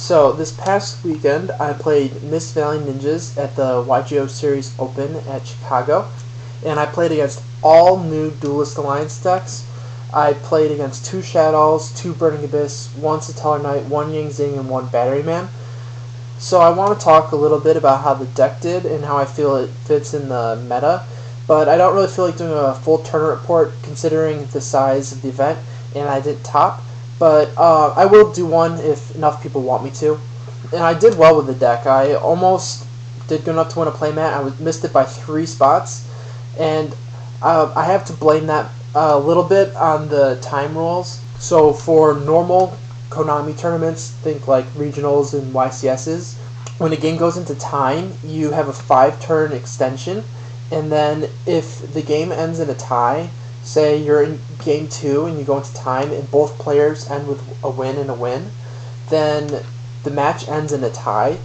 So this past weekend, I played Mist Valley Ninjas at the YGO Series Open at Chicago, and I played against all new Duelist Alliance decks. I played against 2 Shaddolls, 2 Burning Abyss, 1 Satellar Knight, 1 Yang Zing, and 1 Battery Man. So I want to talk a little bit about how the deck did and how I feel it fits in the meta, but I don't really feel like doing a full tournament report considering the size of the event, and I didn't top. But I will do one if enough people want me to. And I did well with the deck. I almost did good enough to win a playmat. I missed it by 3 spots. And I have to blame that a little bit on the time rules. So for normal Konami tournaments, think like regionals and YCSs, when a game goes into time, you have a 5-turn extension. And then if the game ends in a tie, say you're in game 2 and you go into time and both players end with a win and a win, then the match ends in a tie.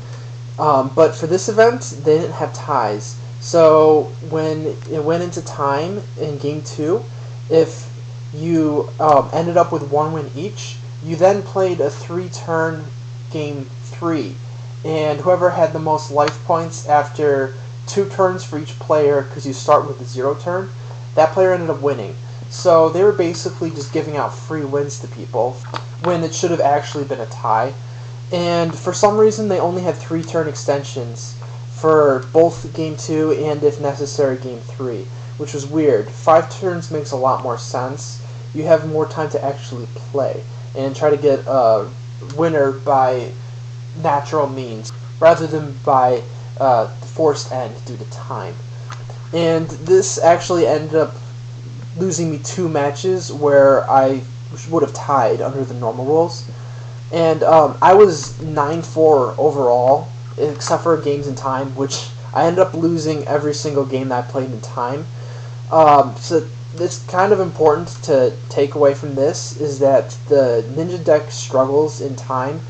But for this event, they didn't have ties. So when it went into time in game 2, if you ended up with 1 win each, you then played a 3-turn game 3. And whoever had the most life points after 2 turns for each player, because you start with a 0 turn, that player ended up winning. So they were basically just giving out free wins to people when it should have actually been a tie. And for some reason they only had 3-turn extensions for both game 2 and, if necessary, game 3, which was weird. 5 turns makes a lot more sense. You have more time to actually play and try to get a winner by natural means rather than by forced end due to time. And this actually ended up losing me 2 matches where I would have tied under the normal rules. And I was 9-4 overall, except for games in time, which I ended up losing every single game that I played in time. So it's kind of important to take away from this is that the Ninja deck struggles in time,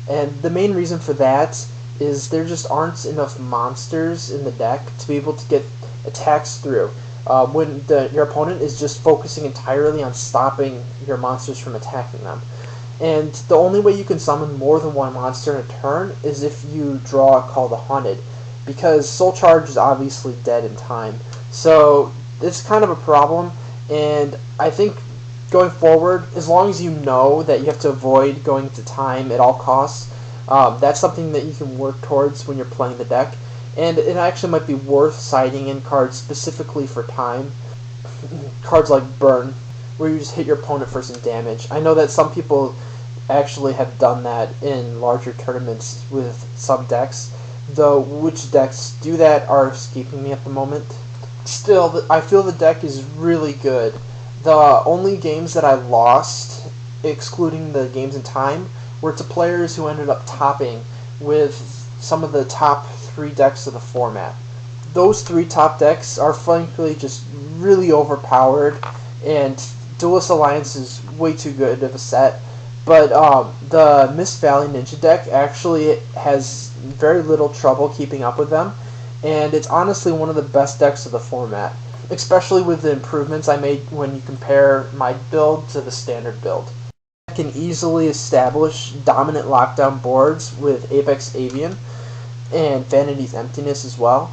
and the main reason for that is there just aren't enough monsters in the deck to be able to get attacks through when your opponent is just focusing entirely on stopping your monsters from attacking them. And the only way you can summon more than 1 monster in a turn is if you draw Call the Haunted, because Soul Charge is obviously dead in time. So it's kind of a problem, and I think going forward, as long as you know that you have to avoid going to time at all costs, that's something that you can work towards when you're playing the deck. And it actually might be worth siding in cards specifically for time. Cards like Burn, where you just hit your opponent for some damage. I know that some people actually have done that in larger tournaments with some decks, though which decks do that are escaping me at the moment. Still, I feel the deck is really good. The only games that I lost, excluding the games in time, were to players who ended up topping with some of the top 3 decks of the format. Those 3 top decks are frankly just really overpowered, and Duelist Alliance is way too good of a set. But the Mist Valley Ninja deck actually has very little trouble keeping up with them, and it's honestly one of the best decks of the format, especially with the improvements I made when you compare my build to the standard build. I can easily establish dominant lockdown boards with Apex Avian and Vanity's Emptiness as well.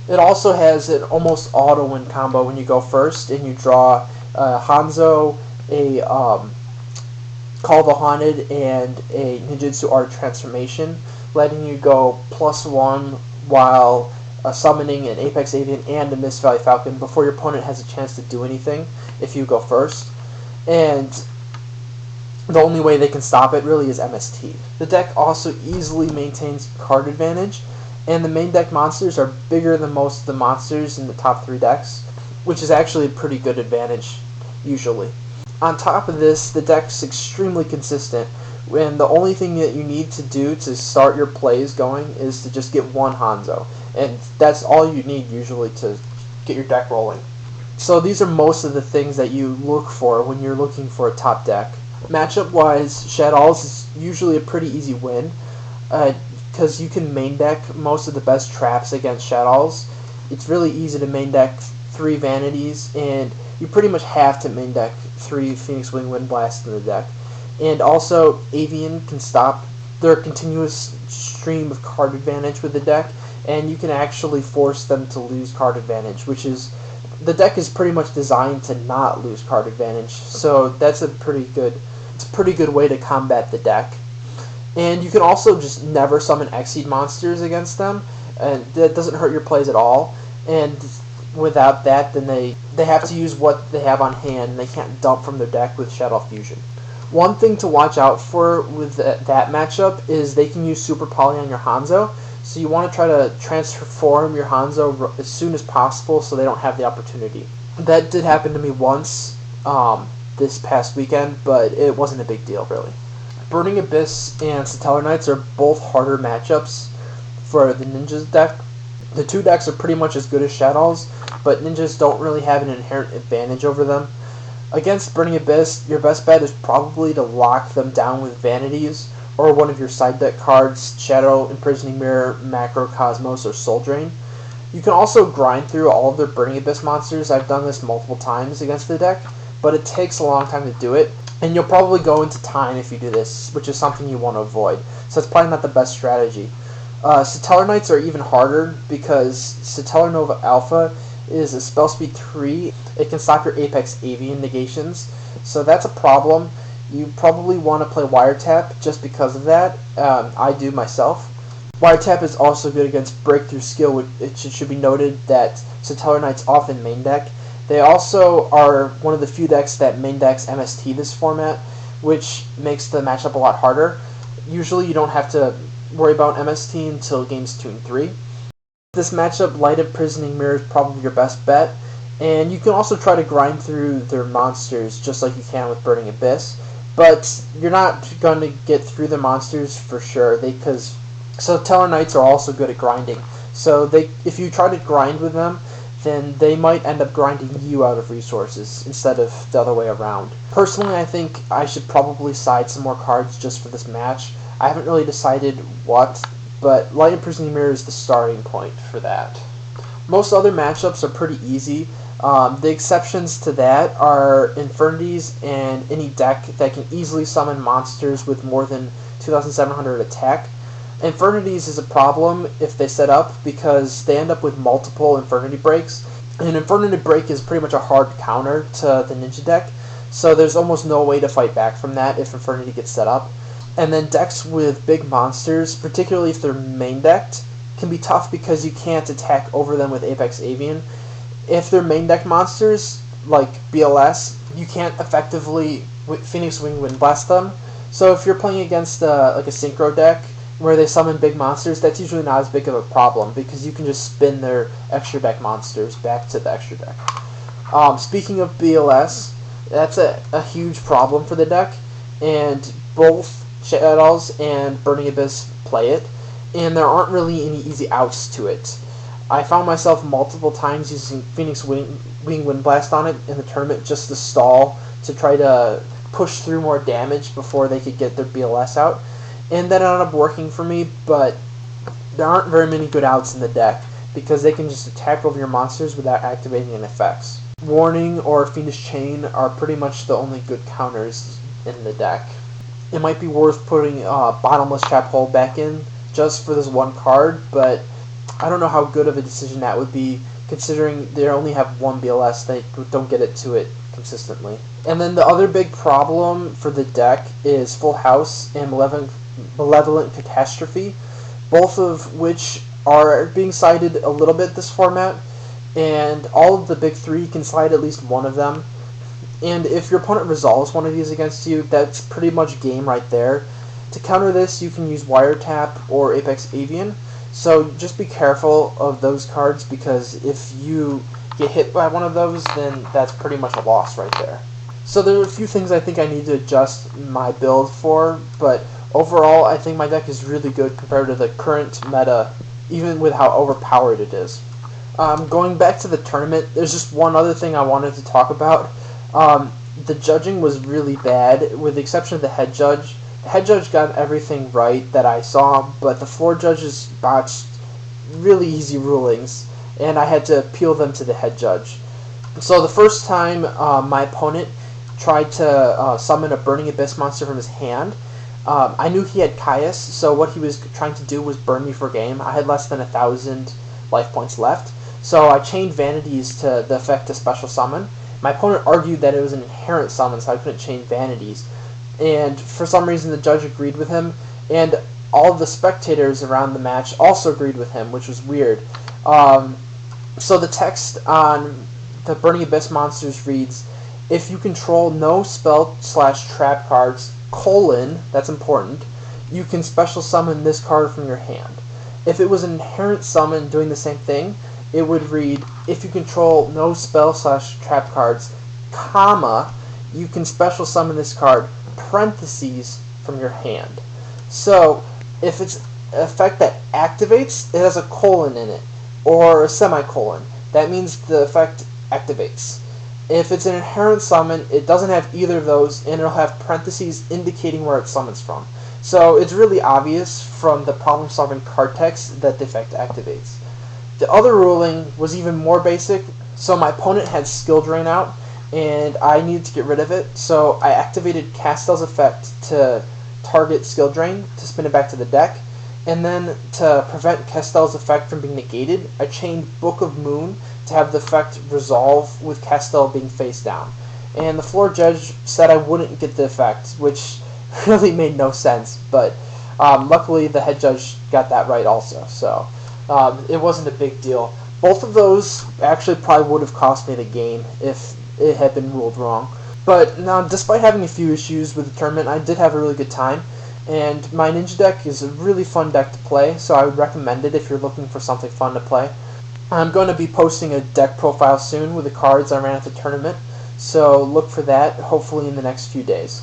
It also has an almost auto-win combo when you go first and you draw Hanzo, a Call the Haunted, and a Ninjutsu Art Transformation, letting you go +1 while summoning an Apex Avian and a Mist Valley Falcon before your opponent has a chance to do anything if you go first. And the only way they can stop it really is MST. The deck also easily maintains card advantage, and the main deck monsters are bigger than most of the monsters in the top 3 decks, which is actually a pretty good advantage, usually. On top of this, the deck's extremely consistent, and the only thing that you need to do to start your plays going is to just get 1 Hanzo, and that's all you need usually to get your deck rolling. So these are most of the things that you look for when you're looking for a top deck. Matchup-wise, Shaddolls is usually a pretty easy win, because you can main deck most of the best traps against Shaddolls. It's really easy to main deck 3 Vanities, and you pretty much have to main deck 3 Phoenix Wing Wind Blast in the deck. And also, Avian can stop their continuous stream of card advantage with the deck, and you can actually force them to lose card advantage, which is, the deck is pretty much designed to not lose card advantage, so that's a pretty good way to combat the deck. And you can also just never summon Xyz monsters against them, and that doesn't hurt your plays at all. And without that, then they have to use what they have on hand, and they can't dump from their deck with Shadow Fusion. One thing to watch out for with that matchup is they can use Super Poly on your Hanzo, so you want to try to transform your Hanzo as soon as possible so they don't have the opportunity. That did happen to me once this past weekend, but it wasn't a big deal, really. Burning Abyss and Satellar Knights are both harder matchups for the Ninjas deck. The two decks are pretty much as good as Shadows, but Ninjas don't really have an inherent advantage over them. Against Burning Abyss, your best bet is probably to lock them down with Vanities, or one of your side deck cards, Shadow, Imprisoning Mirror, Macrocosmos, or Soul Drain. You can also grind through all of their Burning Abyss monsters. I've done this multiple times against the deck, but it takes a long time to do it, and you'll probably go into time if you do this, which is something you want to avoid. So it's probably not the best strategy. Satellar Knights are even harder because Satellar Nova Alpha is a spell speed 3. It can stop your Apex Avian negations, so that's a problem. You probably want to play Wiretap just because of that. I do myself. Wiretap is also good against Breakthrough Skill. It should be noted that Satellar Knights often main deck. They also are one of the few decks that main decks MST this format, which makes the matchup a lot harder. Usually you don't have to worry about MST until games 2 and 3. This matchup, Light Imprisoning Mirror is probably your best bet, and you can also try to grind through their monsters just like you can with Burning Abyss, but you're not going to get through the monsters for sure, because Satellar Knights are also good at grinding. So if you try to grind with them, then they might end up grinding you out of resources instead of the other way around. Personally, I think I should probably side some more cards just for this match. I haven't really decided what, but Light Imprisoning Mirror is the starting point for that. Most other matchups are pretty easy. The exceptions to that are Infernities and any deck that can easily summon monsters with more than 2,700 attack. Infernities is a problem if they set up because they end up with multiple Infernity Breaks. An Infernity Break is pretty much a hard counter to the Ninja deck, so there's almost no way to fight back from that if Infernity gets set up. And then decks with big monsters, particularly if they're main decked, can be tough because you can't attack over them with Apex Avian. If they're main deck monsters, like BLS, you can't effectively Phoenix Wing Wind Blast them. So if you're playing against like a Synchro deck, where they summon big monsters, that's usually not as big of a problem because you can just spin their extra deck monsters back to the extra deck. Speaking of BLS, that's a huge problem for the deck, and both Shadows and Burning Abyss play it, and there aren't really any easy outs to it. I found myself multiple times using Phoenix Wing Wind Blast on it in the tournament just to stall, to try to push through more damage before they could get their BLS out. And that ended up working for me, but there aren't very many good outs in the deck because they can just attack over your monsters without activating any effects. Warning or Fiendish Chain are pretty much the only good counters in the deck. It might be worth putting Bottomless Trap Hole back in just for this one card, but I don't know how good of a decision that would be considering they only have one BLS. They don't get it to it consistently. And then the other big problem for the deck is Full House and Malevolent Catastrophe, both of which are being sided a little bit this format, and all of the big three can side at least one of them. And if your opponent resolves one of these against you, that's pretty much game right there. To counter this, you can use Wiretap or Apex Avian, so just be careful of those cards because if you get hit by one of those, then that's pretty much a loss right there. So there are a few things I think I need to adjust my build for, but overall I think my deck is really good compared to the current meta, even with how overpowered it is. Going back to the tournament, there's just one other thing I wanted to talk about. The judging was really bad, with the exception of the head judge. The head judge got everything right that I saw, but the floor judges botched really easy rulings, and I had to appeal them to the head judge. So the first time my opponent tried to summon a Burning Abyss monster from his hand, I knew he had Caius, so what he was trying to do was burn me for game. I had less than 1,000 life points left, so I chained Vanities to the effect to special summon. My opponent argued that it was an inherent summon, so I couldn't chain Vanities. And for some reason, the judge agreed with him, and all of the spectators around the match also agreed with him, which was weird. So the text on the Burning Abyss monsters reads, if you control no spell/trap cards, that's important, you can special summon this card from your hand. If it was an inherent summon doing the same thing, it would read, if you control no spell/trap cards, you can special summon this card, parentheses, from your hand. So, if it's an effect that activates, it has a colon in it, or a semicolon. That means the effect activates. If it's an inherent summon, it doesn't have either of those, and it'll have parentheses indicating where it summons from. So it's really obvious from the problem-solving card text that the effect activates. The other ruling was even more basic. So my opponent had Skill Drain out, and I needed to get rid of it, so I activated Castel's effect to target Skill Drain to spin it back to the deck, and then to prevent Castel's effect from being negated, I chained Book of Moon to have the effect resolve with Castel being face down. And the floor judge said I wouldn't get the effect, which really made no sense, but luckily the head judge got that right also, so it wasn't a big deal. Both of those actually probably would have cost me the game if it had been ruled wrong. But now, despite having a few issues with the tournament, I did have a really good time, and my Ninja deck is a really fun deck to play, so I would recommend it if you're looking for something fun to play. I'm going to be posting a deck profile soon with the cards I ran at the tournament, so look for that hopefully in the next few days.